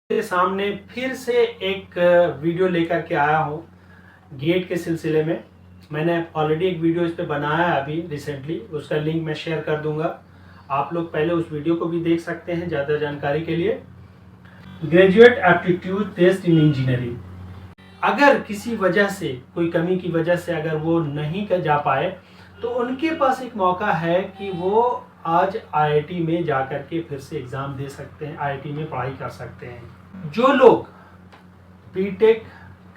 के सामने फिर से एक वीडियो लेकर के आया हूँ गेट के सिलसिले में। मैंने ऑलरेडी एक वीडियो इस पे बनाया है अभी रिसेंटली, उसका लिंक मैं शेयर कर दूंगा। आप लोग पहले उस वीडियो को भी देख सकते हैं ज़्यादा जानकारी के लिए। Graduate aptitude test in engineering, अगर किसी वजह से, कोई कमी की वजह से अगर वो नहीं कर जा पाए तो उनके पास एक मौका है कि वो आज आईआईटी में जाकर के फिर से एग्ज़ाम दे सकते हैं, आईआईटी में पढ़ाई कर सकते हैं। जो लोग बीटेक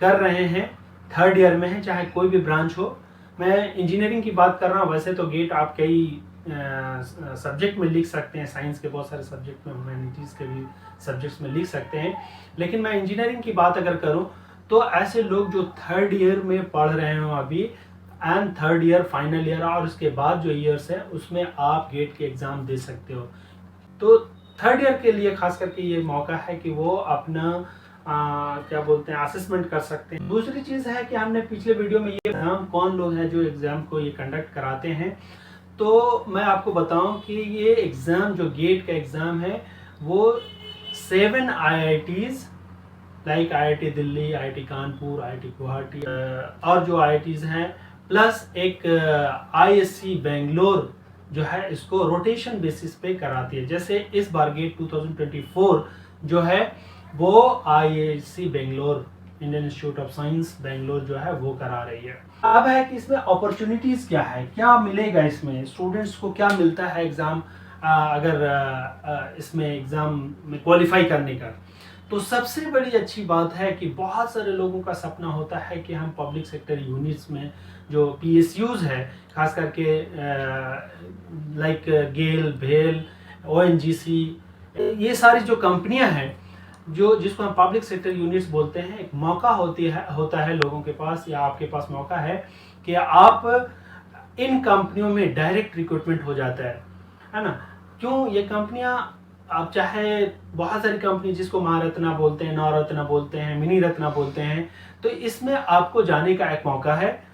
कर रहे हैं, थर्ड ईयर में हैं, चाहे कोई भी ब्रांच हो, मैं इंजीनियरिंग की बात कर रहा हूँ। वैसे तो गेट आप कई सब्जेक्ट में लिख सकते हैं, साइंस के बहुत सारे सब्जेक्ट में, ह्यूमैनिटीज़ के भी सब्जेक्ट्स में लिख सकते हैं, लेकिन मैं इंजीनियरिंग की बात अगर करूँ तो ऐसे लोग जो थर्ड ईयर में पढ़ रहे हो अभी, and third year final year और उसके बाद जो ईयर्स है उसमें आप गेट के एग्ज़ाम दे सकते हो। तो थर्ड ईयर के लिए खास करके ये मौका है कि वो अपना क्या बोलते हैं, असेसमेंट कर सकते हैं। दूसरी चीज़ है कि हमने पिछले वीडियो में ये एग्ज़ाम कौन लोग हैं जो एग्ज़ाम को ये कंडक्ट कराते हैं, तो मैं आपको बताऊं कि ये एग्ज़ाम जो गेट का एग्ज़ाम है वो 7 IITs like IIT Delhi, IIT Kanpur, IIT Guwahati और जो IITs हैं, प्लस एक ISC बेंगलोर जो है इसको रोटेशन बेसिस पे कराती है। जैसे इस बार गेट 2024 जो है वो IISc Bangalore, Indian institute of science Bangalore जो है वो करा रही है। अब है कि इसमें अपॉर्चुनिटीज़ क्या है, क्या मिलेगा इसमें, स्टूडेंट्स को क्या मिलता है एग्ज़ाम अगर इसमें एग्ज़ाम में क्वालिफाई करने का। तो सबसे बड़ी अच्छी बात है कि बहुत सारे लोगों का सपना होता है कि हम पब्लिक सेक्टर यूनिट्स में जो PSUs है, खास करके लाइक गेल, भेल, ONGC, ये सारी जो कंपनियां हैं जो जिसको हम पब्लिक सेक्टर यूनिट्स बोलते हैं, एक मौका होता है लोगों के पास, या आपके पास मौका है कि आप इन कंपनियों में डायरेक्ट रिक्रूटमेंट हो जाता है ना। क्यों? ये कंपनियां, आप चाहे बहुत सारी कंपनी जिसको महारत्ना बोलते हैं, नवरत्ना बोलते हैं, मिनी रत्ना बोलते हैं, तो इसमें आपको जाने का एक मौका है।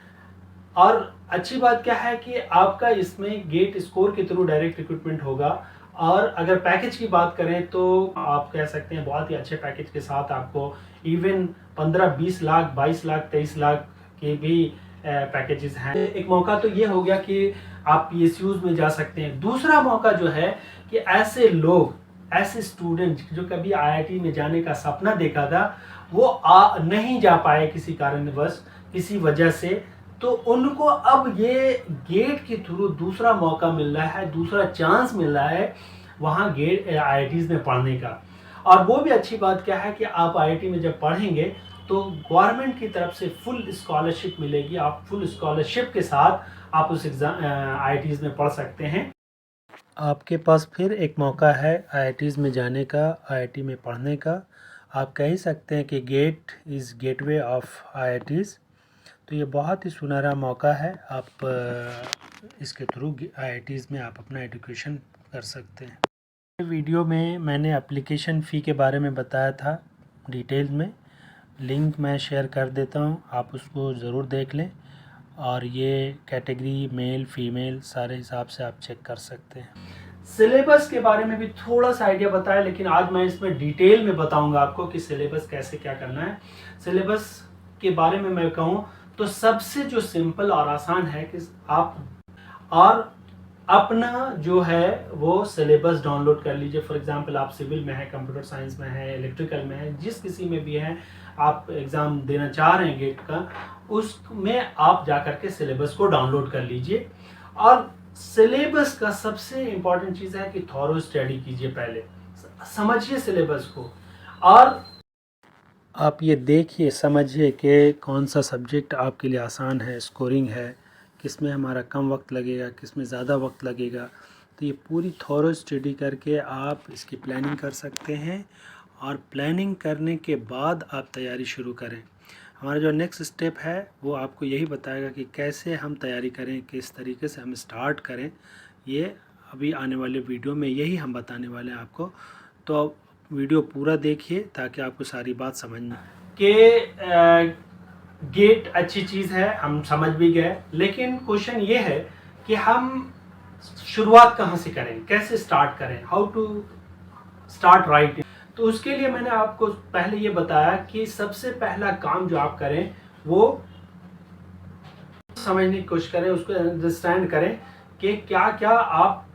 और अच्छी बात क्या है कि आपका इसमें गेट स्कोर के थ्रू डायरेक्ट रिक्रूटमेंट होगा। और अगर पैकेज की बात करें तो आप कह सकते हैं बहुत ही अच्छे पैकेज के साथ आपको इवन 15-20 लाख, 22 लाख, 23 लाख के भी पैकेजेस हैं। एक मौका तो ये हो गया कि आप PSUs में जा सकते हैं। दूसरा मौका जो है कि ऐसे लोग, ऐसे स्टूडेंट जो कभी IIT में जाने का सपना देखा था, वो नहीं जा पाए किसी कारणवश, किसी वजह से, तो उनको अब ये गेट के थ्रू दूसरा मौका मिल रहा है, दूसरा चांस मिल रहा है वहाँ गेट IITs में पढ़ने का। और वो भी अच्छी बात क्या है कि आप IIT में जब पढ़ेंगे तो गवर्नमेंट की तरफ से फुल स्कॉलरशिप मिलेगी। आप फुल स्कॉलरशिप के साथ आप उस एग्ज़ाम IITs में पढ़ सकते हैं। आपके पास फिर एक मौका है IITs में जाने का, IIT में पढ़ने का। आप कह ही सकते हैं कि GATE is gateway of IITs। तो ये बहुत ही सुनहरा मौका है, आप इसके थ्रू IITs में आप अपना एजुकेशन कर सकते हैं। वीडियो में मैंने एप्लीकेशन फ़ी के बारे में बताया था डिटेल में, लिंक मैं शेयर कर देता हूँ, आप उसको ज़रूर देख लें। और ये कैटेगरी मेल फीमेल सारे हिसाब से आप चेक कर सकते हैं। सिलेबस के बारे में भी थोड़ा सा आइडिया बताया, लेकिन आज मैं इसमें डिटेल में बताऊंगा आपको कि सिलेबस कैसे क्या करना है। सिलेबस के बारे में मैं कहूँ तो सबसे जो सिंपल और आसान है कि आप और अपना जो है वो सिलेबस डाउनलोड कर लीजिए। फॉर एग्जांपल आप सिविल में है, कंप्यूटर साइंस में है, इलेक्ट्रिकल में है, जिस किसी में भी है आप एग्ज़ाम देना चाह रहे हैं गेट का, उसमें आप जाकर के सिलेबस को डाउनलोड कर लीजिए। और सिलेबस का सबसे इम्पॉर्टेंट चीज़ है कि थॉरो स्टडी कीजिए, पहले समझिए सिलेबस को, और आप ये देखिए समझिए कि कौन सा सब्जेक्ट आपके लिए आसान है, स्कोरिंग है, किस में हमारा कम वक्त लगेगा, किस में ज़्यादा वक्त लगेगा। तो ये पूरी थॉरो स्टडी करके आप इसकी प्लानिंग कर सकते हैं, और प्लानिंग करने के बाद आप तैयारी शुरू करें। हमारा जो नेक्स्ट स्टेप है वो आपको यही बताएगा कि कैसे हम तैयारी करें, किस तरीके से हम स्टार्ट करें। ये अभी आने वाले वीडियो में यही हम बताने वाले हैं आपको। तो वीडियो पूरा देखिए ताकि आपको सारी बात समझ में कि गेट अच्छी चीज़ है, हम समझ भी गए, लेकिन क्वेश्चन ये है कि हम शुरुआत कहाँ से करें, कैसे स्टार्ट करें, हाउ टू स्टार्ट राइट। तो उसके लिए मैंने आपको पहले ये बताया कि सबसे पहला काम जो आप करें वो समझने की कोशिश करें, उसको अंडरस्टैंड करें कि क्या क्या आप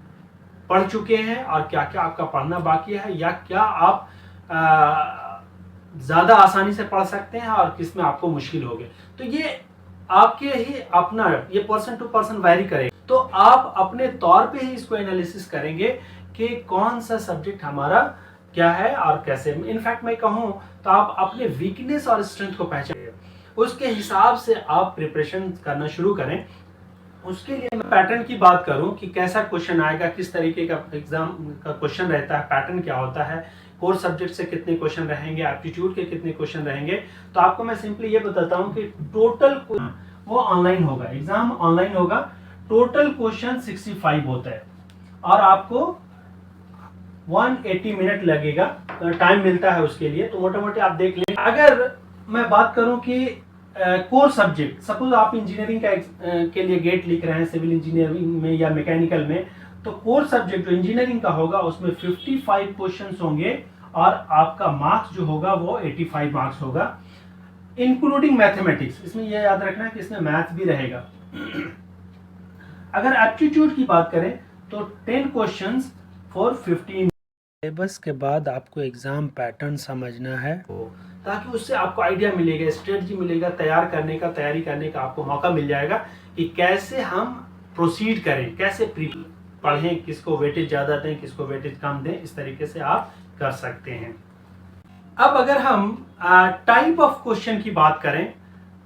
पढ़ चुके हैं और क्या क्या आपका पढ़ना बाकी है, या क्या आप ज़्यादा आसानी से पढ़ सकते हैं और किस में आपको मुश्किल हो गए। तो ये आपके ही अपना, ये पर्सन टू पर्सन वैरी करेगा। तो आप अपने तौर पे ही इसको एनालिसिस करेंगे कि कौन सा सब्जेक्ट हमारा क्या है और कैसे। इनफैक्ट मैं कहूँ तो आप अपने वीकनेस और स्ट्रेंथ को पहचानिए, उसके हिसाब से आप प्रिपरेशन करना शुरू करें। उसके लिए मैं पैटर्न की बात करूं कि कैसा क्वेश्चन आएगा, किस तरीके का एग्जाम का क्वेश्चन रहता है, पैटर्न क्या होता है, कोर सब्जेक्ट से कितने क्वेश्चन रहेंगे, एप्टीट्यूड के कितने क्वेश्चन रहेंगे। तो आपको मैं सिंपली ये बताता हूं कि टोटल वो ऑनलाइन होगा, एग्जाम ऑनलाइन होगा। टोटल क्वेश्चन 65 होता है और आपको 180 मिनट लगेगा, टाइम मिलता है उसके लिए। तो मोटा मोटी आप देख लें। अगर मैं बात करूं कि कोर सब्जेक्ट, सपोज आप इंजीनियरिंग के लिए गेट लिख रहे हैं, सिविल इंजीनियरिंग में या मैकेनिकल में, तो कोर सब्जेक्ट जो इंजीनियरिंग का होगा उसमें 55 क्वेश्चंस होंगे और आपका मार्क्स जो होगा वो 85 मार्क्स होगा, इंक्लूडिंग मैथमेटिक्स। इसमें यह याद रखना है कि इसमें मैथ भी रहेगा। अगर एप्टीट्यूड की बात करें तो 10 क्वेश्चंस फॉर 15। सिलेबस के बाद आपको एग्जाम पैटर्न समझना है ताकि उससे आपको आइडिया मिलेगा, स्ट्रेटजी मिलेगा, तैयारी करने का आपको मौका मिल जाएगा कि कैसे हम प्रोसीड करें, कैसे पढ़ें, किसको वेटेज ज़्यादा दें, किसको वेटेज कम दें। इस तरीके से आप कर सकते हैं। अब अगर हम टाइप ऑफ क्वेश्चन की बात करें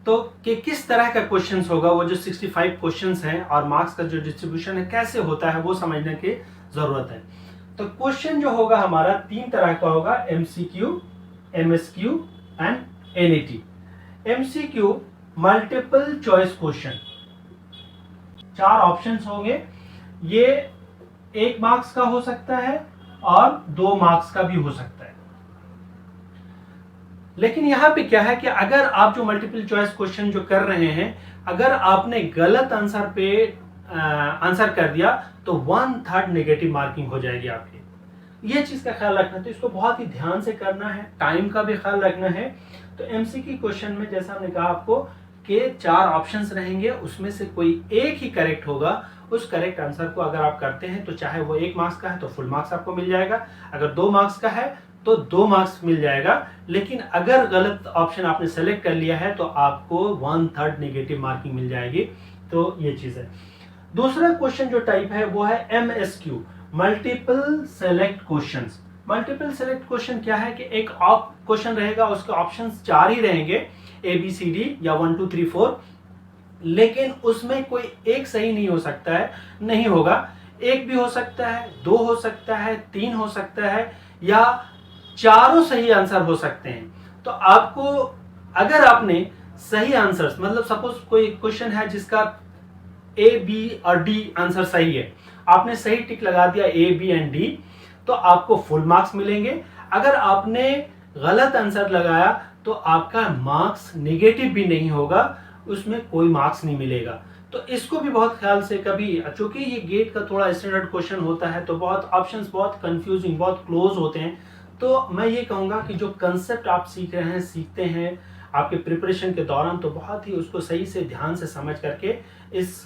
तो कि किस तरह का क्वेश्चंस होगा, वो जो 65 क्वेश्चंस हैं और मार्क्स का जो डिस्ट्रीब्यूशन है कैसे होता है वो समझने की ज़रूरत है। तो क्वेश्चन जो होगा हमारा 3 तरह का होगा, MCQ, MSQ and NET। MCQ multiple choice question, 4 options होंगे। ये 1 मार्क्स का हो सकता है और 2 मार्क्स का भी हो सकता है। लेकिन यहां पे क्या है कि अगर आप जो मल्टीपल चॉइस क्वेश्चन जो कर रहे हैं, अगर आपने गलत आंसर पे आंसर कर दिया तो 1/3 नेगेटिव मार्किंग हो जाएगी आपकी। ये चीज का ख्याल रखना, तो इसको बहुत ही ध्यान से करना है, टाइम का भी ख्याल रखना है। तो MCQ क्वेश्चन में जैसा हमने कहा आपको कि 4 ऑप्शंस रहेंगे, उसमें से कोई एक ही करेक्ट होगा। उस करेक्ट आंसर को अगर आप करते हैं तो चाहे वो 1 मार्क्स का है तो फुल मार्क्स आपको मिल जाएगा, अगर 2 मार्क्स का है तो 2 मार्क्स मिल जाएगा। लेकिन अगर गलत ऑप्शन आपने सेलेक्ट कर लिया है तो आपको 1/3 नेगेटिव मार्किंग मिल जाएगी। तो ये चीज है। दूसरा क्वेश्चन जो टाइप है वो है MSQ, multiple select questions. Multiple select question क्या है कि एक क्वेश्चन रहेगा, उसके ऑप्शंस 4 ही रहेंगे, ABCD या 1 2 3 4, लेकिन उसमें कोई एक सही नहीं हो सकता है, नहीं होगा। एक भी हो सकता है, 2 हो सकता है, 3 हो सकता है, या चारों सही आंसर हो सकते हैं। तो आपको, अगर आपने सही आंसर्स, मतलब सपोज कोई क्वेश्चन है जिसका A, B और D आंसर सही है, आपने सही टिक लगा दिया A, B एंड D, तो आपको फुल मार्क्स मिलेंगे। अगर आपने गलत आंसर लगाया तो आपका मार्क्स नेगेटिव भी नहीं होगा, उसमें कोई मार्क्स नहीं मिलेगा। तो इसको भी बहुत ख्याल से, कभी चूंकि ये गेट का थोड़ा स्टैंडर्ड क्वेश्चन होता है तो बहुत ऑप्शंस बहुत कंफ्यूजिंग, बहुत क्लोज होते हैं। तो मैं ये कहूँगा कि जो कंसेप्ट आप सीख रहे हैं, सीखते हैं आपके प्रिपरेशन के दौरान, तो बहुत ही उसको सही से ध्यान से समझ करके इस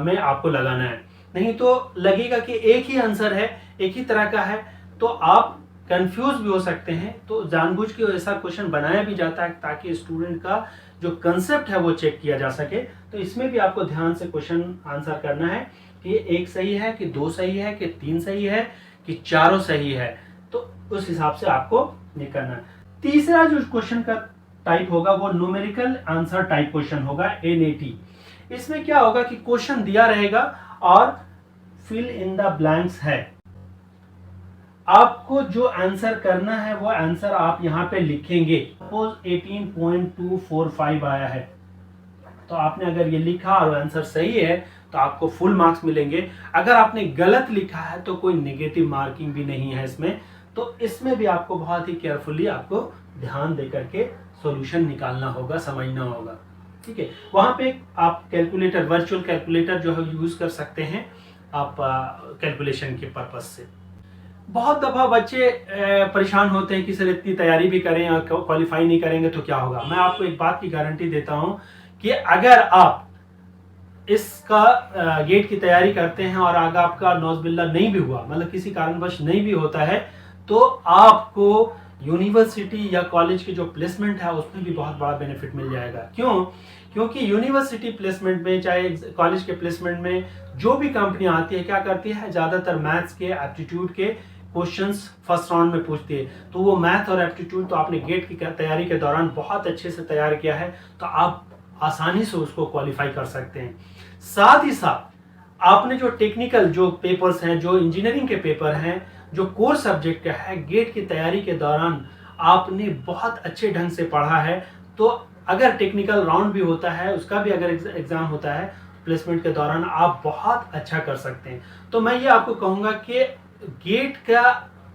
में आपको लगाना है। नहीं तो लगेगा कि एक ही आंसर है, एक ही तरह का है, तो आप कंफ्यूज भी हो सकते हैं। तो जानबूझ के ऐसा क्वेश्चन बनाया भी जाता है ताकि स्टूडेंट का जो कंसेप्ट है वो चेक किया जा सके। तो इसमें भी आपको ध्यान से क्वेश्चन आंसर करना है कि एक सही है कि 2 सही है कि 3 सही है कि चारों सही है, तो उस हिसाब से आपको ये करना है। तीसरा जो क्वेश्चन का टाइप होगा वो न्यूमेरिकल आंसर टाइप क्वेश्चन होगा, NAT। इसमें क्या होगा कि क्वेश्चन दिया रहेगा और फिल इन द ब्लैंक्स है, आपको जो आंसर करना है वो आंसर आप यहाँ पे लिखेंगे। सपोज 18.245 आया है, तो आपने अगर ये लिखा और आंसर सही है तो आपको फुल मार्क्स मिलेंगे। अगर आपने गलत लिखा है तो कोई नेगेटिव मार्किंग भी नहीं है इसमें। तो इसमें भी आपको बहुत ही केयरफुली आपको ध्यान दे करके सॉल्यूशन निकालना होगा, समझना होगा। ठीक है, वहां पे आप कैलकुलेटर, वर्चुअल कैलकुलेटर जो है यूज कर सकते हैं आप कैलकुलेशन के पर्पज से। बहुत दफ़ा बच्चे परेशान होते हैं कि सर इतनी तैयारी भी करें और क्वालिफाई नहीं करेंगे तो क्या होगा। मैं आपको एक बात की गारंटी देता हूँ कि अगर आप इसका गेट की तैयारी करते हैं और अगर आपका नौज़बिल्ला नहीं भी हुआ, मतलब किसी कारणवश नहीं भी होता है, तो आपको यूनिवर्सिटी या कॉलेज की जो प्लेसमेंट है उसमें भी बहुत बड़ा बेनिफिट मिल जाएगा। क्यों? क्योंकि यूनिवर्सिटी प्लेसमेंट में चाहे कॉलेज के प्लेसमेंट में जो भी कंपनी आती है क्या करती है, ज़्यादातर मैथ्स के एप्टीट्यूड के क्वेश्चंस फर्स्ट राउंड में पूछती है। तो वो मैथ और एप्टीट्यूड तो आपने गेट की तैयारी के दौरान बहुत अच्छे से तैयार किया है, तो आप आसानी से उसको क्वालिफाई कर सकते हैं। साथ ही साथ आपने जो टेक्निकल जो पेपर्स हैं, जो इंजीनियरिंग के पेपर हैं, जो कोर सब्जेक्ट का है, गेट की तैयारी के दौरान आपने बहुत अच्छे ढंग से पढ़ा है, तो अगर टेक्निकल राउंड भी होता है, उसका भी अगर एग्जाम होता है प्लेसमेंट के दौरान, आप बहुत अच्छा कर सकते हैं। तो मैं ये आपको कहूँगा कि गेट का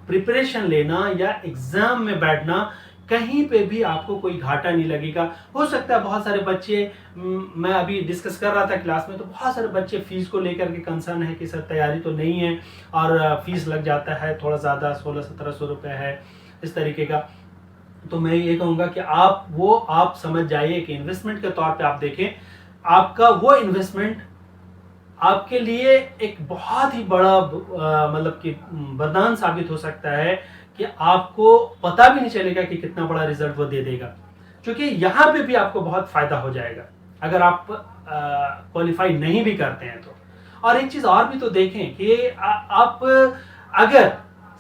प्रिपरेशन लेना या एग्जाम में बैठना, कहीं पे भी आपको कोई घाटा नहीं लगेगा। हो सकता है बहुत सारे बच्चे, मैं अभी डिस्कस कर रहा था क्लास में, तो बहुत सारे बच्चे फीस को लेकर के कंसर्न है कि सर तैयारी तो नहीं है और फीस लग जाता है थोड़ा ज़्यादा, 1600-1700 रुपये है इस तरीके का। तो मैं ये कहूँगा कि आप समझ जाइए कि इन्वेस्टमेंट के तौर पे आप देखें, आपका वो इन्वेस्टमेंट आपके लिए एक बहुत ही बड़ा मतलब कि वरदान साबित हो सकता है कि आपको पता भी नहीं चलेगा कि कितना बड़ा रिजल्ट वो दे देगा, क्योंकि यहाँ पे भी आपको बहुत फायदा हो जाएगा अगर आप क्वालिफाई नहीं भी करते हैं तो। और एक चीज और भी तो देखें कि आप अगर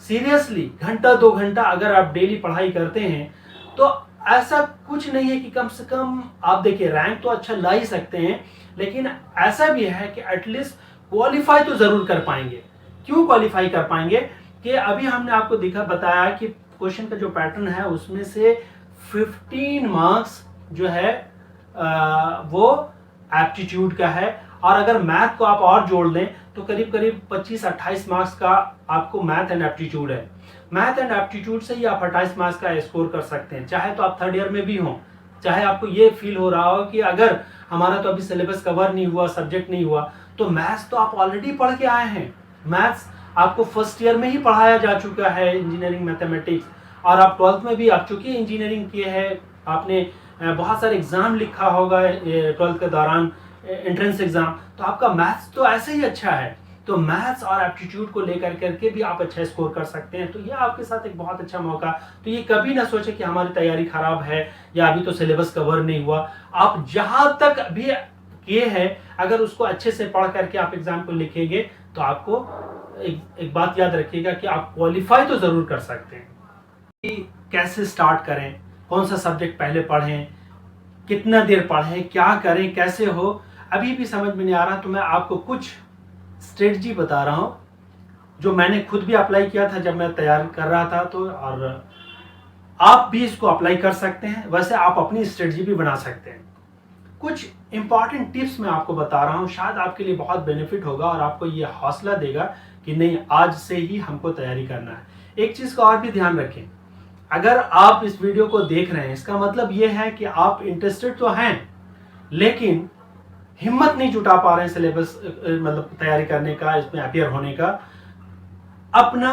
सीरियसली घंटा 2 घंटा अगर आप डेली पढ़ाई करते हैं, तो ऐसा कुछ नहीं है कि कम से कम आप देखिए रैंक तो अच्छा ला ही सकते हैं, लेकिन ऐसा भी है कि एटलीस्ट क्वालिफाई तो जरूर कर पाएंगे। क्यों क्वालिफाई कर पाएंगे कि अभी हमने आपको बताया कि क्वेश्चन का जो पैटर्न है उसमें से 15 मार्क्स जो है वो एप्टीट्यूड का है, और अगर मैथ को आप और जोड़ लें तो करीब करीब 25-28 मार्क्स का आपको मैथ एंड एप्टीट्यूड है। मैथ एंड एप्टीट्यूड से ही आप 28 मार्क्स का स्कोर कर सकते हैं, चाहे तो आप थर्ड ईयर में भी हों, चाहे आपको ये फील हो रहा हो कि अगर हमारा तो अभी सिलेबस कवर नहीं हुआ, सब्जेक्ट नहीं हुआ, तो मैथ्स तो आप ऑलरेडी पढ़ के आए हैं। मैथ्स आपको फर्स्ट ईयर में ही पढ़ाया जा चुका है, इंजीनियरिंग मैथमेटिक्स, और आप 12th में भी आप चूंकि इंजीनियरिंग किए हैं, आपने बहुत सारे एग्जाम लिखा होगा 12th के दौरान, एंट्रेंस एग्जाम, तो आपका मैथ्स तो ऐसे ही अच्छा है। तो मैथ्स और एप्टीट्यूड को लेकर करके भी आप अच्छा स्कोर कर सकते हैं, तो ये आपके साथ एक बहुत अच्छा मौका। तो ये कभी ना सोचे कि हमारी तैयारी खराब है या अभी तो सिलेबस कवर नहीं हुआ। आप जहां तक अभी किए हैं, अगर उसको अच्छे से पढ़ करके आप एग्जाम को लिखेंगे, तो आपको एक बात याद रखिएगा कि आप क्वालिफाई तो जरूर कर सकते हैं। कि कैसे स्टार्ट करें, कौन सा सब्जेक्ट पहले पढ़ें, कितना देर पढ़ें, क्या करें, कैसे हो, अभी भी समझ में नहीं आ रहा, तो मैं आपको कुछ स्ट्रेटजी बता रहा हूं जो मैंने खुद भी अप्लाई किया था जब मैं तैयार कर रहा था, तो और आप भी इसको अप्लाई कर सकते हैं। वैसे आप अपनी स्ट्रेटजी भी बना सकते हैं। कुछ इंपॉर्टेंट टिप्स मैं आपको बता रहा हूं, शायद आपके लिए बहुत बेनिफिट होगा और आपको ये हौसला देगा कि नहीं, आज से ही हमको तैयारी करना है। एक चीज का और भी ध्यान रखें, अगर आप इस वीडियो को देख रहे हैं, इसका मतलब ये है कि आप इंटरेस्टेड तो हैं, लेकिन हिम्मत नहीं जुटा पा रहे हैं सिलेबस मतलब तैयारी करने का, इसमें अपियर होने का। अपना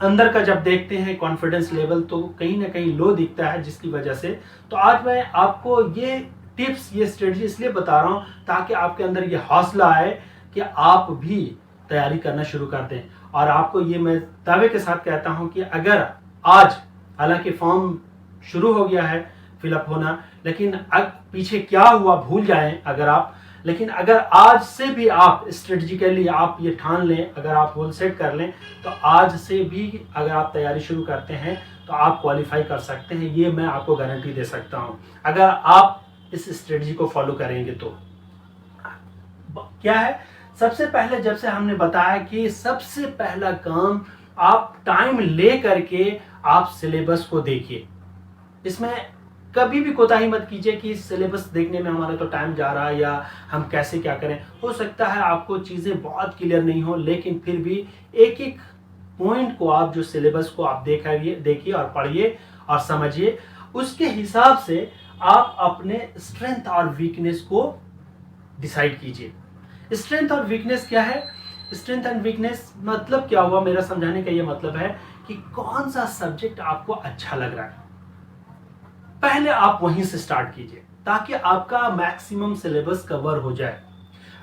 अंदर का जब देखते हैं कॉन्फिडेंस लेवल, तो कहीं ना कहीं लो दिखता है, जिसकी वजह से तो आज मैं आपको ये टिप्स, ये स्ट्रेटजी इसलिए बता रहा हूं ताकि आपके अंदर ये हौसला आए कि आप भी तैयारी करना शुरू कर दें। और आपको ये मैं दावे के साथ कहता हूं कि अगर आज, हालांकि फॉर्म शुरू हो गया है फिलअप होना, लेकिन पीछे क्या हुआ भूल जाएं अगर आप, लेकिन अगर आज से भी आप स्ट्रेटजिकली आप ये ठान लें, अगर आप गोल सेट कर लें, तो आज से भी अगर आप तैयारी शुरू करते हैं तो आप क्वालिफाई कर सकते हैं। ये मैं आपको गारंटी दे सकता हूं, अगर आप इस स्ट्रेटजी को फॉलो करेंगे। तो क्या है, सबसे पहले जब से हमने बताया कि सबसे पहला काम, आप टाइम ले करके आप सिलेबस को देखिए। इसमें कभी भी कोताही मत कीजिए कि सिलेबस देखने में हमारा तो टाइम जा रहा है या हम कैसे क्या करें। हो सकता है आपको चीज़ें बहुत क्लियर नहीं हो, लेकिन फिर भी एक एक पॉइंट को आप, जो सिलेबस को आप देखिए और पढ़िए और समझिए। उसके हिसाब से आप अपने स्ट्रेंथ और वीकनेस को डिसाइड कीजिए। स्ट्रेंथ और वीकनेस क्या है स्ट्रेंथ एंड वीकनेस मतलब क्या हुआ, मेरा समझाने का ये मतलब है कि कौन सा सब्जेक्ट आपको अच्छा लग रहा है, पहले आप वहीं से स्टार्ट कीजिए ताकि आपका मैक्सिमम सिलेबस कवर हो जाए।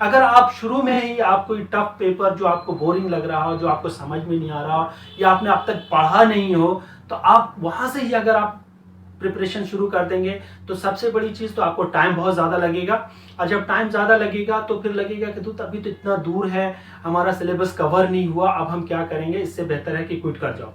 अगर आप शुरू में ही आप कोई टफ पेपर जो आपको बोरिंग लग रहा हो, जो आपको समझ में नहीं आ रहा हो या आपने अब तक पढ़ा नहीं हो, तो आप वहां से ही अगर आप प्रिपरेशन शुरू कर देंगे तो सबसे बड़ी चीज तो आपको टाइम बहुत ज्यादा लगेगा। और जब टाइम ज्यादा लगेगा तो फिर लगेगा कि अभी तो इतना दूर है, हमारा सिलेबस कवर नहीं हुआ, अब हम क्या करेंगे, इससे बेहतर है कि क्विट कर जाओ।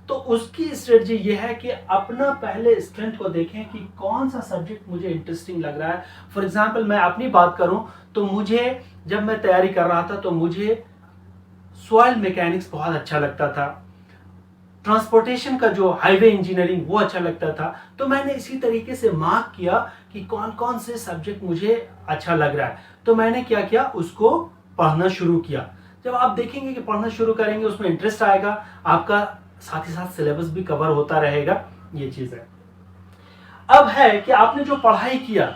तो उसकी स्ट्रेटजी ये है कि अपना पहले स्ट्रेंथ को देखें कि कौन सा सब्जेक्ट मुझे इंटरेस्टिंग लग रहा है। फॉर एग्जांपल मैं अपनी बात करूं तो मुझे, जब मैं तैयारी कर रहा था तो मुझे सॉइल मैकेनिक्स बहुत अच्छा लगता था, ट्रांसपोर्टेशन का जो हाईवे इंजीनियरिंग वो अच्छा लगता था। तो मैंने इसी तरीके से मार्क किया कि कौन कौन से सब्जेक्ट मुझे अच्छा लग रहा है, तो मैंने क्या किया, उसको पढ़ना शुरू किया। जब आप देखेंगे कि पढ़ना शुरू करेंगे, उसमें इंटरेस्ट आएगा, आपका साथ ही साथ सिलेबस भी कवर होता रहेगा। ये चीज है। अब है कि आपने जो पढ़ाई किया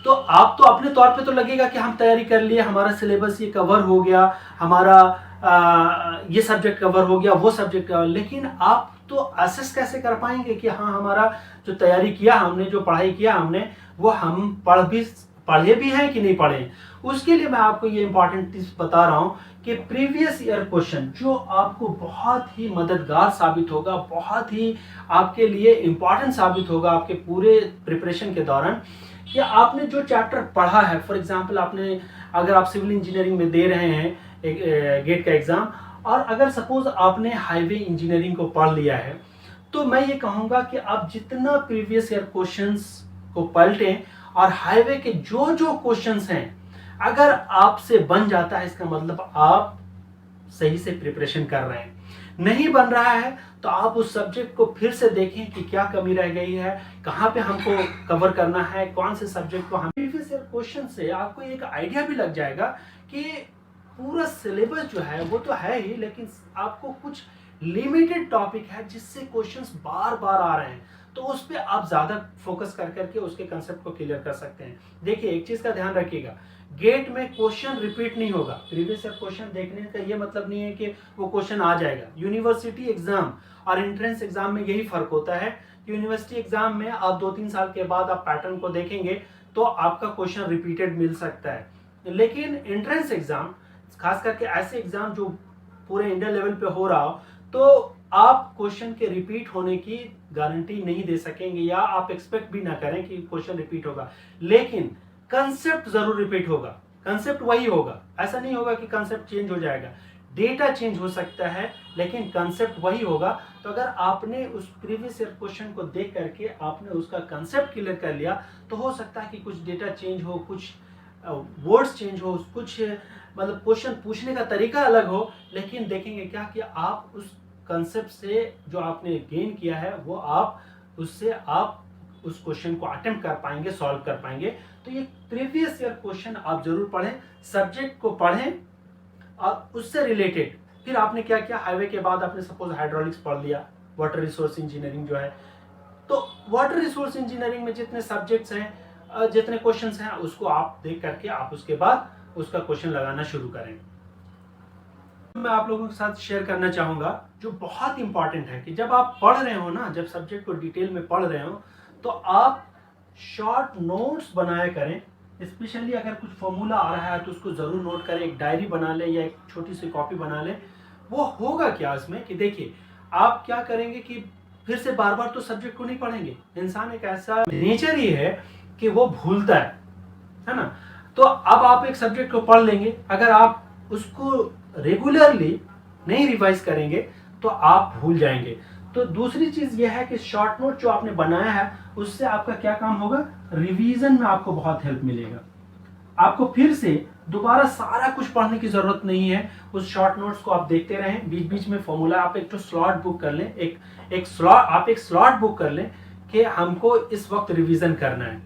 तो आप तो अपने तौर पे तो लगेगा कि हम तैयारी कर लिए, हमारा सिलेबस ये कवर हो गया, हमारा ये सब्जेक्ट कवर हो गया, वो सब्जेक्ट कवर, लेकिन आप तो असेस कैसे कर पाएंगे कि हाँ हमारा जो तैयारी किया हमने, जो पढ़ाई किया हमने, वो हम पढ़े भी हैं कि नहीं पढ़े। उसके लिए मैं आपको ये इंपॉर्टेंट चीज बता रहा हूं कि प्रीवियस ईयर क्वेश्चन जो आपको बहुत ही मददगार साबित होगा, बहुत ही आपके लिए इंपॉर्टेंट साबित होगा आपके पूरे प्रिपरेशन के दौरान, कि आपने जो चैप्टर पढ़ा है। फॉर एग्जांपल आपने, अगर आप सिविल इंजीनियरिंग में दे रहे हैं गेट का एग्जाम, और अगर सपोज आपने हाईवे इंजीनियरिंग को पढ़ लिया है, तो मैं ये कहूंगा कि आप जितना प्रीवियस ईयर क्वेश्चंस को पलटें और हाईवे के जो जो क्वेश्चंस हैं अगर आपसे बन जाता है, इसका मतलब आप सही से प्रिपरेशन कर रहे हैं। नहीं बन रहा है तो आप उस सब्जेक्ट को फिर से देखें कि क्या कमी रह गई है, कहाँ पे हमको कवर करना है, कौन से सब्जेक्ट को हम। प्रीवियस ईयर क्वेश्चन से आपको एक आइडिया भी लग जाएगा कि पूरा सिलेबस जो है वो तो है ही, लेकिन आपको कुछ लिमिटेड टॉपिक है जिससे क्वेश्चंस बार बार आ रहे हैं, तो उस पर आप ज्यादा फोकस कर करके उसके कंसेप्ट को क्लियर कर सकते हैं। देखिए एक चीज का ध्यान रखिएगा, गेट में क्वेश्चन रिपीट नहीं होगा। प्रीवियस ईयर क्वेश्चन देखने का ये मतलब नहीं है कि वो क्वेश्चन आ जाएगा। यूनिवर्सिटी एग्जाम और एंट्रेंस एग्जाम में यही फर्क होता है कि यूनिवर्सिटी एग्जाम में आप 2-3 साल के बाद आप पैटर्न को देखेंगे तो आपका क्वेश्चन रिपीटेड मिल सकता है, लेकिन एंट्रेंस एग्जाम, खास करके ऐसे एग्जाम जो पूरे इंडिया लेवल पे हो रहा हो, तो आप क्वेश्चन के रिपीट होने की गारंटी नहीं दे सकेंगे, या आप एक्सपेक्ट भी ना करें कि क्वेश्चन रिपीट होगा, लेकिन कंसेप्ट जरूर रिपीट होगा। कंसेप्ट वही होगा, ऐसा नहीं होगा कि कंसेप्ट चेंज हो जाएगा, डेटा चेंज हो सकता है लेकिन कंसेप्ट वही होगा। तो अगर आपने उस प्रीवियस ईयर क्वेश्चन को देख करके आपने उसका कंसेप्ट क्लियर कर लिया, तो हो सकता है कि कुछ डेटा चेंज हो, कुछ वर्ड्स चेंज हो, कुछ मतलब क्वेश्चन पूछने का तरीका अलग हो, लेकिन देखेंगे क्या कि आप उस कंसेप्ट से जो आपने गेन किया है वो आप उससे आप उस क्वेश्चन को अटेम्प्ट कर पाएंगे, सॉल्व कर पाएंगे। तो ये प्रीवियस ईयर क्वेश्चन आप जरूर पढ़ें, सब्जेक्ट को पढ़ें और उससे रिलेटेड फिर आपने क्या किया, हाईवे के बाद आपने सपोज हाइड्रोलिक्स पढ़ लिया, वाटर रिसोर्स इंजीनियरिंग जो है, तो वाटर रिसोर्स इंजीनियरिंग में जितने सब्जेक्ट्स हैं, जितने क्वेश्चंस हैं, उसको आप देख करके आप उसके बाद उसका क्वेश्चन लगाना शुरू करें। मैं आप लोगों के साथ शेयर करना चाहूंगा जो बहुत इंपॉर्टेंट है कि जब आप पढ़ रहे हो ना, जब सब्जेक्ट को डिटेल में पढ़ रहे हो, तो आप शॉर्ट नोट्स बनाया करें। स्पेशली अगर कुछ फॉर्मूला आ रहा है तो उसको जरूर नोट करें, एक डायरी बना लें या एक छोटी सी कॉपी बना लें। वो होगा क्या इसमें कि देखिए आप क्या करेंगे कि फिर से बार बार तो सब्जेक्ट को नहीं पढ़ेंगे, इंसान एक ऐसा नेचर ही है कि वो भूलता है ना। तो अब आप एक सब्जेक्ट को पढ़ लेंगे, अगर आप उसको रेगुलरली नहीं रिवाइज करेंगे तो आप भूल जाएंगे। तो दूसरी चीज यह है कि शॉर्ट नोट जो आपने बनाया है उससे आपका क्या काम होगा, रिवीजन में आपको बहुत हेल्प मिलेगा। आपको फिर से दोबारा सारा कुछ पढ़ने की जरूरत नहीं है, उस शॉर्ट नोट्स को आप देखते रहें, बीच बीच में फॉर्मूला आप एक तो स्लॉट बुक कर लें, एक स्लॉट बुक कर लें कि हमको इस वक्त रिवीजन करना है,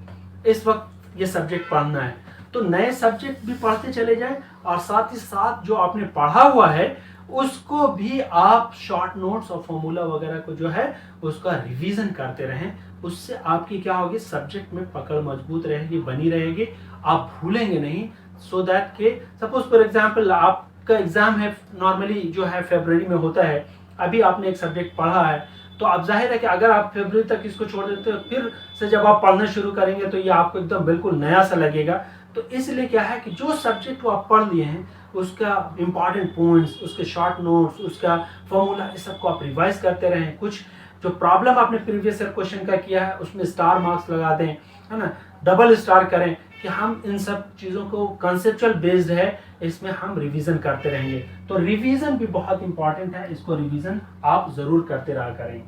इस वक्त ये सब्जेक्ट पढ़ना है। तो नए सब्जेक्ट भी पढ़ते चले जाएं और साथ ही साथ जो आपने पढ़ा हुआ है उसको भी आप शॉर्ट नोट्स और फॉर्मूला वगैरह को जो है उसका रिवीजन करते रहें। उससे आपकी क्या होगी, सब्जेक्ट में पकड़ मजबूत रहेगी, बनी रहेगी, आप भूलेंगे नहीं। सो दैट के सपोज फॉर एग्जांपल आप का एग्ज़ाम है, नॉर्मली जो है फरवरी में होता है, अभी आपने एक सब्जेक्ट पढ़ा है, तो अब जाहिर है कि अगर आप फरवरी तक इसको छोड़ देते हो, फिर से जब आप पढ़ना शुरू करेंगे तो ये आपको एकदम बिल्कुल नया सा लगेगा। तो इसलिए क्या है कि जो सब्जेक्ट को आप पढ़ लिए हैं उसका इंपॉर्टेंट पॉइंट्स, उसके शॉर्ट नोट्स, उसका फॉर्मूला, इस सबको आप रिवाइज करते रहें। कुछ जो प्रॉब्लम आपने प्रीवियस ईयर क्वेश्चन का किया है उसमें स्टार मार्क्स लगा दें, है ना, डबल स्टार करें कि हम इन सब चीज़ों को कंसेप्चुअल बेस्ड है, इसमें हम रिवीजन करते रहेंगे। तो रिवीजन भी बहुत इंपॉर्टेंट है, इसको रिवीजन आप ज़रूर करते रहा करें।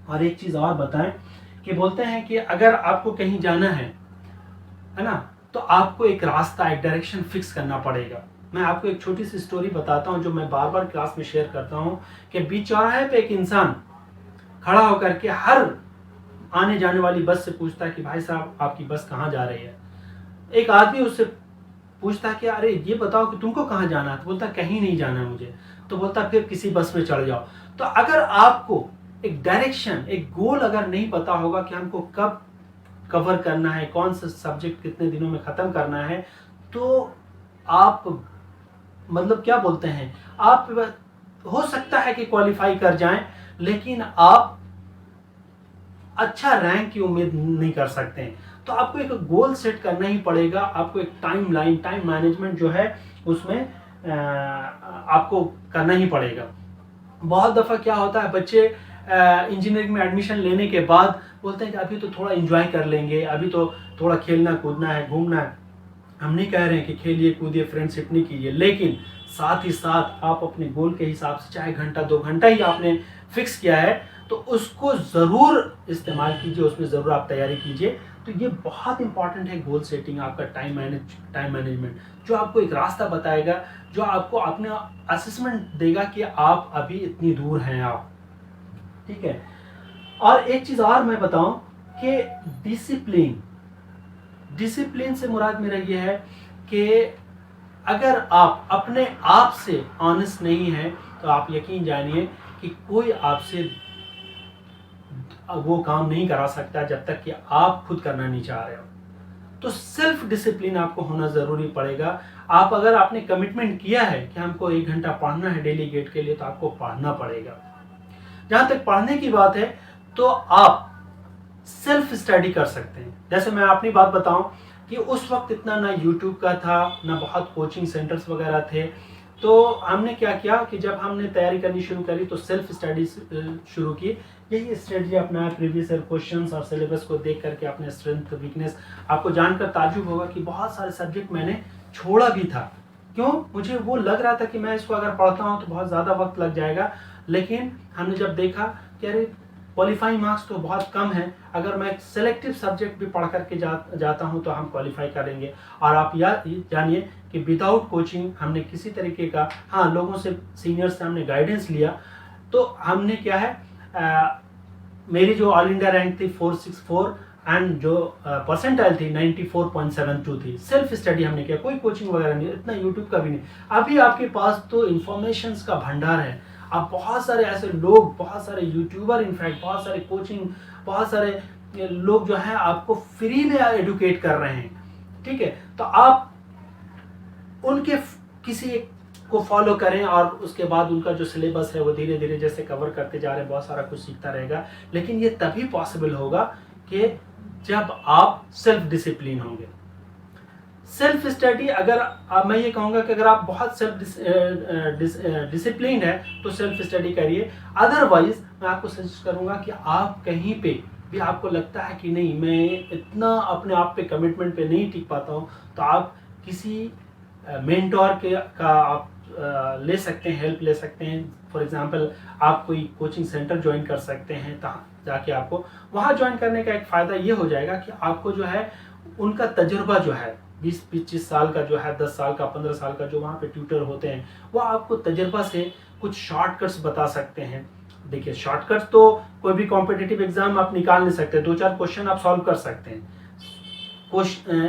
और एक चीज़ और बताएं कि बोलते हैं कि अगर आपको कहीं जाना है ना, तो आपको एक रास्ता, एक डायरेक्शन फिक्स करना पड़ेगा। मैं आपको एक छोटी सी स्टोरी बताता हूँ जो मैं बार बार क्लास में शेयर करता हूँ कि बीच चौराहे पे एक इंसान खड़ा होकर के हर आने जाने वाली बस से पूछता है कि भाई साहब आपकी बस कहाँ जा रही है। एक आदमी उससे पूछता है कि अरे ये बताओ कि तुमको कहाँ जाना है। तो बोलता कहीं नहीं जाना है मुझे। तो बोलता फिर किसी बस में चढ़ जाओ। तो अगर आपको एक डायरेक्शन, एक गोल अगर नहीं पता होगा कि हमको कब कवर करना है, कौन सा सब्जेक्ट कितने दिनों में ख़त्म करना है, तो आप मतलब क्या बोलते हैं, आप हो सकता है कि क्वालिफाई कर जाएं, लेकिन आप अच्छा रैंक की उम्मीद नहीं कर सकते हैं। तो आपको एक गोल सेट करना ही पड़ेगा। आपको एक टाइम लाइन, टाइम मैनेजमेंट जो है उसमें आपको करना ही पड़ेगा। बहुत दफ़ा क्या होता है, बच्चे इंजीनियरिंग में एडमिशन लेने के बाद बोलते हैं कि अभी तो थोड़ा एंजॉय कर लेंगे, अभी तो थोड़ा खेलना कूदना है, घूमना है। हम नहीं कह रहे हैं कि खेलिए कूदिए, फ्रेंडशिप नहीं कीजिए, लेकिन साथ ही साथ आप अपने गोल के हिसाब से चाहे घंटा 2 घंटा ही आपने फिक्स किया है तो उसको ज़रूर इस्तेमाल कीजिए, उसमें ज़रूर आप तैयारी कीजिए। तो ये बहुत इंपॉर्टेंट है गोल सेटिंग, आपका टाइम मैनेजमेंट, जो आपको एक रास्ता बताएगा, जो आपको अपना असेसमेंट देगा कि आप अभी इतनी दूर हैं आप, ठीक है। और एक चीज़ और मैं बताऊं कि डिसिप्लिन से मुराद मेरा ये है कि अगर आप अपने आप से ऑनेस्ट नहीं है तो आप यकीन जानिए कि कोई आपसे वो काम नहीं करा सकता जब तक कि आप खुद करना नहीं चाह रहे हो। तो सेल्फ डिसिप्लिन आपको होना जरूरी पड़ेगा। आप अगर आपने कमिटमेंट किया है कि हमको 1 घंटा पढ़ना है डेली गेट के लिए, तो आपको पढ़ना पड़ेगा। जहां तक पढ़ने की बात है तो आप सेल्फ स्टडी कर सकते हैं। जैसे मैं अपनी बात बताऊं कि उस वक्त इतना ना यूट्यूब का था, ना बहुत कोचिंग सेंटर्स वगैरह थे। तो हमने क्या किया कि जब हमने तैयारी करनी शुरू करी तो सेल्फ स्टडी शुरू की। यही स्ट्रेटजी अपनाया, प्रीवियस ईयर क्वेश्चंस और सिलेबस को देख करके अपने स्ट्रेंथ वीकनेस। आपको जानकर ताज्जुब होगा कि बहुत सारे सब्जेक्ट मैंने छोड़ा भी था। क्यों? मुझे वो लग रहा था कि मैं इसको अगर पढ़ता हूँ तो बहुत ज़्यादा वक्त लग जाएगा, लेकिन हमने जब देखा कि अरे क्वालिफाइंग मार्क्स तो बहुत कम है, अगर मैं सेलेक्टिव सब्जेक्ट भी पढ़ करके जाता हूं तो हम क्वालिफाई करेंगे। और आप जानिए कि विदाउट कोचिंग हमने किसी तरीके का, हाँ लोगों से, सीनियर्स से हमने गाइडेंस लिया। तो हमने क्या है, मेरी जो ऑल इंडिया रैंक थी 464 एंड जो परसेंटाइल थी 94.72 थी। सेल्फ स्टडी हमने किया, कोई कोचिंग वगैरह नहीं, इतना यूट्यूब का भी नहीं। अभी आपके पास तो इंफॉर्मेशन का भंडार है। आप बहुत सारे ऐसे लोग, बहुत सारे यूट्यूबर, इनफैक्ट बहुत सारे कोचिंग, बहुत सारे लोग जो हैं आपको फ्री में एडुकेट कर रहे हैं, ठीक है। तो आप उनके किसी एक को फॉलो करें और उसके बाद उनका जो सिलेबस है वो धीरे धीरे जैसे कवर करते जा रहे हैं, बहुत सारा कुछ सीखता रहेगा। लेकिन ये तभी पॉसिबल होगा कि जब आप सेल्फ डिसिप्लिन होंगे। सेल्फ स्टडी, अगर मैं ये कहूँगा कि अगर आप बहुत सेल्फ डिसिप्लिन है तो सेल्फ स्टडी करिए। अदरवाइज मैं आपको सजेस्ट करूँगा कि आप कहीं पे भी आपको लगता है कि नहीं मैं इतना अपने आप पे कमिटमेंट पे नहीं टिक पाता हूँ, तो आप किसी मेंटोर का आप ले सकते हैं, हेल्प ले सकते हैं। फॉर एग्जांपल आप कोई कोचिंग सेंटर ज्वाइन कर सकते हैं, जाके आपको वहाँ ज्वाइन करने का एक फ़ायदा ये हो जाएगा कि आपको जो है उनका तजुर्बा जो है 20-25 साल का जो है, 10 साल का, 15 साल का जो वहाँ पे ट्यूटर होते हैं, वो आपको तजुर्बा से कुछ शॉर्टकट्स बता सकते हैं। देखिए शॉर्टकट्स तो कोई भी कॉम्पिटिटिव एग्जाम आप निकाल नहीं सकते, 2-4 क्वेश्चन आप सॉल्व कर सकते हैं।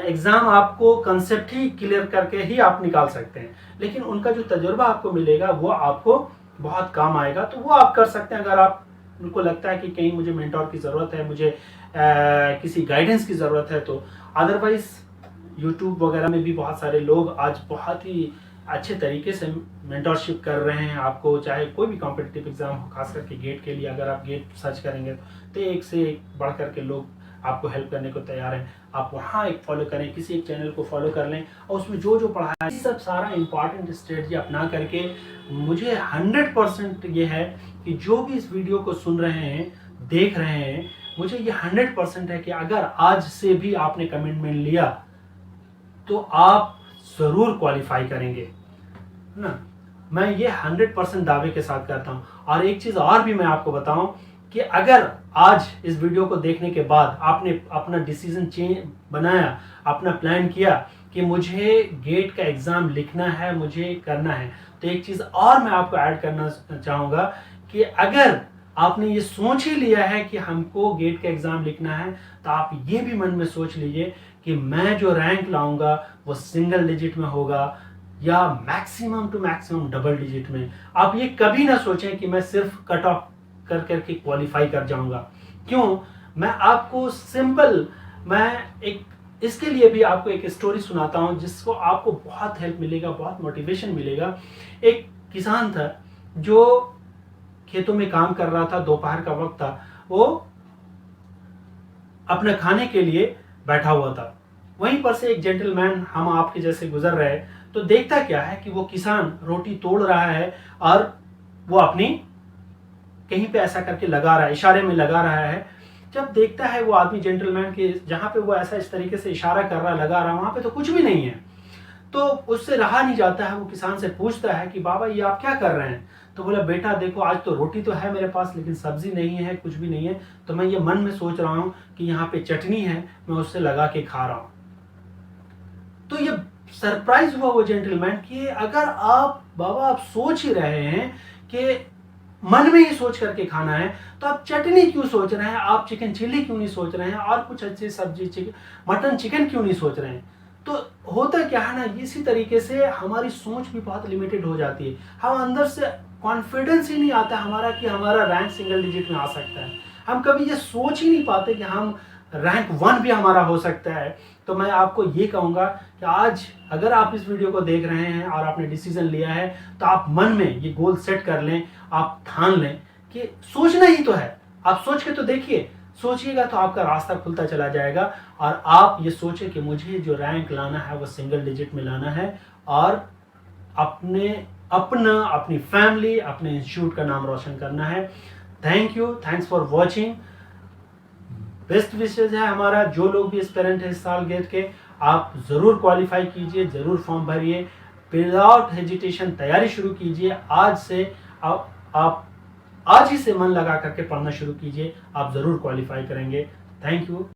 एग्जाम आपको कंसेप्ट ही क्लियर करके ही आप निकाल सकते हैं, लेकिन उनका जो तजुर्बा आपको मिलेगा वो आपको बहुत काम आएगा। तो वो आप कर सकते हैं अगर आप उनको लगता है कि कहीं मुझे मेंटोर की ज़रूरत है, मुझे किसी गाइडेंस की ज़रूरत है। तो अदरवाइज यूट्यूब वगैरह में भी बहुत सारे लोग आज बहुत ही अच्छे तरीके से मेंटरशिप कर रहे हैं आपको, चाहे कोई भी कॉम्पिटिटिव एग्जाम हो, खास करके गेट के लिए अगर आप गेट सर्च करेंगे तो एक से एक बढ़ करके लोग आपको हेल्प करने को तैयार हैं। आप वहाँ एक फॉलो करें, किसी एक चैनल को फॉलो कर लें और उसमें जो जो पढ़ाया है सब सारा इंपॉर्टेंट स्ट्रेटजी अपना करके, मुझे 100% ये है कि जो भी इस वीडियो को सुन रहे हैं, देख रहे हैं, मुझे ये 100% है कि अगर आज से भी आपने कमिटमेंट लिया तो आप ज़रूर क्वालिफाई करेंगे, है ना। मैं ये 100% दावे के साथ करता हूँ। और एक चीज़ और भी मैं आपको बताऊं कि अगर आज इस वीडियो को देखने के बाद आपने अपना डिसीजन बनाया, अपना प्लान किया कि मुझे गेट का एग्ज़ाम लिखना है, मुझे करना है, तो एक चीज़ और मैं आपको ऐड करना चाहूँगा कि अगर आपने ये सोच ही लिया है कि हमको गेट का एग्ज़ाम लिखना है, तो आप ये भी मन में सोच लीजिए कि मैं जो रैंक लाऊंगा वो सिंगल डिजिट में होगा या maximum to maximum double digit में। आप ये कभी ना सोचें कि मैं सिर्फ कट ऑफ कर करके क्वालिफाई कर जाऊंगा। क्यों? मैं आपको सिंपल, मैं एक इसके लिए भी आपको एक स्टोरी सुनाता हूं जिसको आपको बहुत हेल्प मिलेगा, बहुत मोटिवेशन मिलेगा। एक किसान था जो खेतों में काम कर रहा था, दोपहर का वक्त था, वो अपने खाने के लिए बैठा हुआ था। वहीं पर से एक जेंटलमैन हम आपके जैसे गुजर रहे, तो देखता क्या है कि वो किसान रोटी तोड़ रहा है और वो अपनी कहीं पे ऐसा करके लगा रहा है, इशारे में लगा रहा है। जब देखता है वो आदमी जेंटलमैन के जहां पे वो ऐसा इस तरीके से इशारा कर रहा, लगा रहा, वहां पे तो कुछ भी नहीं है। तो उससे रहा नहीं जाता है, वो किसान से पूछता है कि बाबा ये आप क्या कर रहे हैं? तो बोला बेटा देखो, आज तो रोटी तो है मेरे पास लेकिन सब्जी नहीं है, कुछ भी नहीं है, तो मैं ये मन में सोच रहा हूं कि यहाँ पे चटनी है, मैं उससे लगा के खा रहा हूं। तो ये सरप्राइज हुआ वो जेंटलमैन कि अगर आप सोच ही रहे हैं कि मन में ही सोच करके खाना है, तो आप चटनी क्यों सोच रहे हैं? आप चिकन चिल्ली क्यों नहीं सोच रहे हैं? और कुछ अच्छी सब्जी, मटन चिकन क्यों नहीं सोच रहे हैं? तो होता क्या है ना, इसी तरीके से हमारी सोच भी बहुत लिमिटेड हो जाती है। हम अंदर से कॉन्फिडेंस ही नहीं आता हमारा कि हमारा रैंक सिंगल डिजिट में आ सकता है। हम कभी ये सोच ही नहीं पाते कि हम रैंक 1 भी हमारा हो सकता है। तो मैं आपको ये कहूँगा कि आज अगर आप इस वीडियो को देख रहे हैं और आपने डिसीजन लिया है, तो आप मन में ये गोल सेट कर लें, आप ठान लें कि सोचना ही तो है। आप सोच के तो देखिए, सोचिएगा तो आपका रास्ता खुलता चला जाएगा और आप ये सोचें कि मुझे जो रैंक लाना है वो सिंगल डिजिट में लाना है और अपनी फैमिली, अपने इंस्टीट्यूट का नाम रोशन करना है। Thank you, thanks for watching. Best wishes है हमारा, जो लोग भी एस्पिरेंट है इस साल गेट के, आप ज़रूर क्वालिफाई कीजिए, ज़रूर फॉर्म भरिए, विदाउट हेजिटेशन तैयारी शुरू कीजिए। आज से आप आज ही से मन लगा करके पढ़ना शुरू कीजिए, आप ज़रूर क्वालिफाई करेंगे। Thank you.